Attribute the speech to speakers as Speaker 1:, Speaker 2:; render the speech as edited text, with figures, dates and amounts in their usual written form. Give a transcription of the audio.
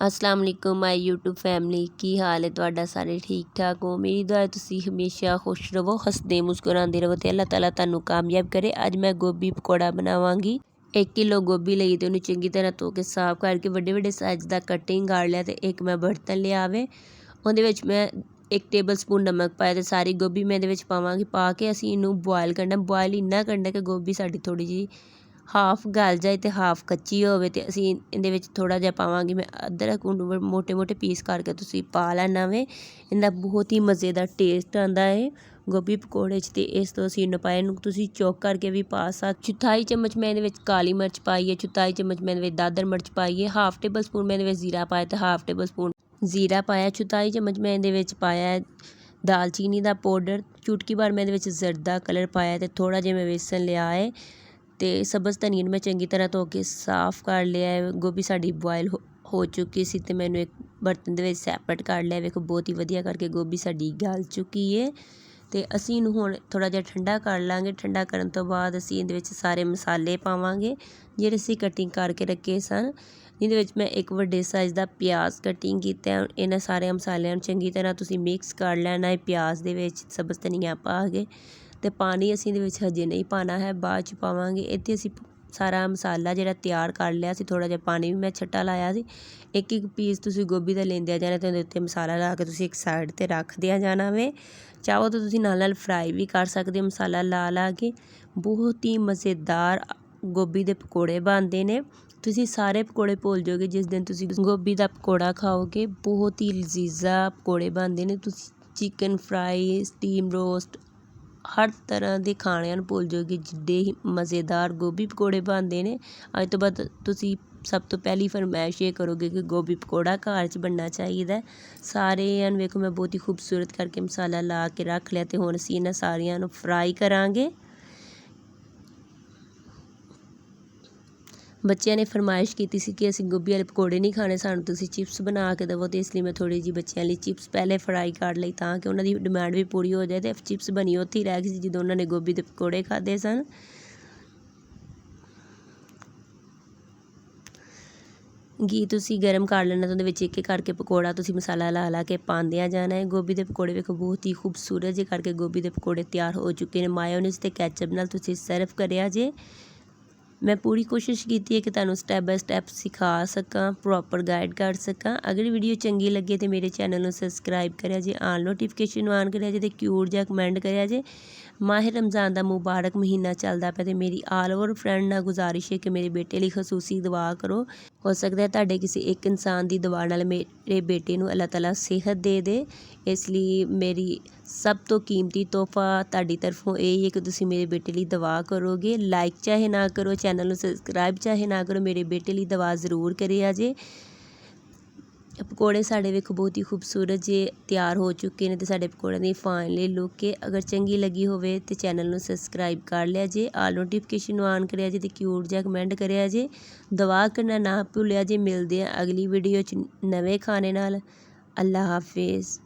Speaker 1: अस्सलाम वालेकुम my YouTube family की हाल है तुहाडा सारे ठीक ठाक हो। मेरी दुआ है तुसीं हमेशा खुश रवो, हसदे मुस्कुराते रवो ते अल्लाह ताला तुहानू कामयाब करे। अज मैं गोभी पकौड़ा बनावांगी। 1 किलो गोभी लई ते उन्हें चंगी तरह धो के साफ करके वड्डे वड्डे साइज़ दा कटिंग कर लिया। ते एक मैं बर्तन लिया वे, उहदे विच मैं 1 टेबल स्पून नमक पाया ते सारी गोभी मैं इहदे विच पावांगी। पा के असीं इहनूं बॉयल करना। बॉयल इन्ना करना कि गोभी साडी थोड़ी जी हाफ गल जाए तो हाफ कच्ची होवे। ते असीं इहदे विच थोड़ा जिहा पावांगी मैं अदरक, मोटे मोटे पीस करके तुसीं पा लैना वे। इहदा बहुत ही मज़ेदार टेस्ट आंदा है गोभी पकौड़े च। ते इस तो असीं इन्नू पाया, इन्नू तुसीं चॉप करके भी पा सकदे। 4 चम्मच मैं इहदे विच काली मिर्च पाई है, 4 चम्मच मैं इहदे विच दादर मिर्च पाई है, हाफ टेबल स्पून मैं इहदे विच जीरा पाया ते हाफ टेबल स्पून जीरा पाया। 4 चम्मच मैं इहदे विच पाया है दालचीनी दा पाउडर। चुटकी भर मैं इहदे विच जरदा कलर पाया ते थोड़ा जिहा मैं बेसन लिया है। ते सब्ज़ धनिया मैं चंगी तरह धो के साफ कर लिया है। गोभी साडी बॉयल हो चुकी सी ते मैंने एक बर्तन दे विच सैपरेट कर लिया। वेखो बहुत ही वधिया करके गोभी साडी गल चुकी है। ते असीं इहनूं हुण थोड़ा जिहा ठंडा कर लांगे। ठंडा करन तो बाद असीं इहदे विच सारे मसाले पावांगे जिहड़े असीं कटिंग करके रखे सन। इहदे विच मैं एक वड्डे साइज़ दा प्याज कटिंग कीता है। इन्हां सारे मसालिਆਂ ਨੂੰ चंगी तरह तुसीं मिक्स कर लेना है प्याज दे विच सब्ज़ धनिया पा के। ते पानी असीं इहदे विच हजे नहीं पाना है, बाद च पावांगे। इत्थे असीं सारा मसाला जिहड़ा तैयार कर लिया सी, थोड़ा जिहा पानी भी मैं छट्टा लाया सी। एक एक पीस तुसीं गोभी दा लेंदे जाना ते उहदे उत्ते मसाला ला के तुसीं एक साइड ते रखदे जाना वे। चाहो तो तुसीं नाल नाल फ्राई भी कर सकदे हो मसाला ला के। बहुत ही मज़ेदार गोभी दे पकौड़े बनदे ने। तुसीं सारे पकौड़े भुल जाओगे जिस दिन तुसीं गोभी दा पकौड़ा खाओगे। बहुत ही लजीजा पकौड़े बनदे ने। तुसीं चिकन फ्राई, स्टीम रोस्ट हर तरह के खाणिਆਂ ਨੂੰ भुल जाओगे जिड्डे ही मज़ेदार गोभी पकौड़े बनते हैं। अज तो बाद तुसीं सब तो पहली फरमाइश ये करोगे कि गोभी पकौड़ा घर च बनना चाहिए। सारिਆਂ ਨੂੰ वेखो मैं बहुत ही खूबसूरत करके मसाला ला के रख लिया। तो हुण असीं इन्हां सारिਆਂ ਨੂੰ फ्राई करांगे। बच्चों ने फरमाइश की सी कि असीं गोभी वाले पकौड़े नहीं खाने, सानूं तुसीं चिप्स बना के देवो। तो इसलिए मैं थोड़ी जी बच्चों लिए चिप्स पहले फ्राई कर लई ताकि उन्हां दी डिमांड भी पूरी हो जाए। तो चिप्स बनी उत्थे ही रह गई सी जदों उन्होंने गोभी के पकौड़े खाधे सन। घी तुसीं गर्म कर लेना, तो उहदे विच एक एक करके पकौड़ा तुसीं मसाला ला ला के पांदिया जाना है। गोभी के पकौड़े वेखो बहुत ही खूबसूरत जे करके गोभी के पकौड़े तैयार हो चुके हैं। मायोनीज़ ते कैचअप नाल तुसीं सर्व करिया जे। मैं पूरी कोशिश की है कि तुहानूं स्टैप बाय स्टैप सिखा सकां, प्रॉपर गाइड कर सकां। अगर वीडियो चंगी लगे तो मेरे चैनल को सबसक्राइब करिया जे, आल नोटिफिकेशन ऑन करिया जे, तो क्यूट जिहा कमेंट करिया जे। माह रमज़ान का मुबारक महीना चलता पे, तो मेरी आल ओवर फ्रेंड नाल गुजारिश है कि मेरे बेटे लिए खसूसी दुआ करो। हो सकता है तुहाडे किसी एक इंसान की दुआ नाल मेरे बेटे नूं अल्लाह ताला सेहत दे दे। इसलिए मेरी सब तो कीमती तोहफा तुहाडी तरफों यही है कि तुसीं मेरे बेटे लिए दुआ करोगे। लाइक चाहे ना करो, चैनल को सबसक्राइब चाहे ना करो, मेरे बेटे लिए दुआ ज़रूर करिया जे। पकौड़े साढ़े वेखो बहुत ही खूबसूरत जे तैयार हो चुके हैं। तो साढ़े पकौड़े की फाइनली लुक है। अगर चंगी लगी होवे तो चैनल को सबसक्राइब कर लिया जे, आल नोटिफिकेशन ऑन करिया जे, तो क्यूट जिहा कमेंट करिया जे। दुआ करना ना भुलिया जे। मिलते हैं अगली वीडियो च नवे खाने नाल। अल्लाह हाफिज़।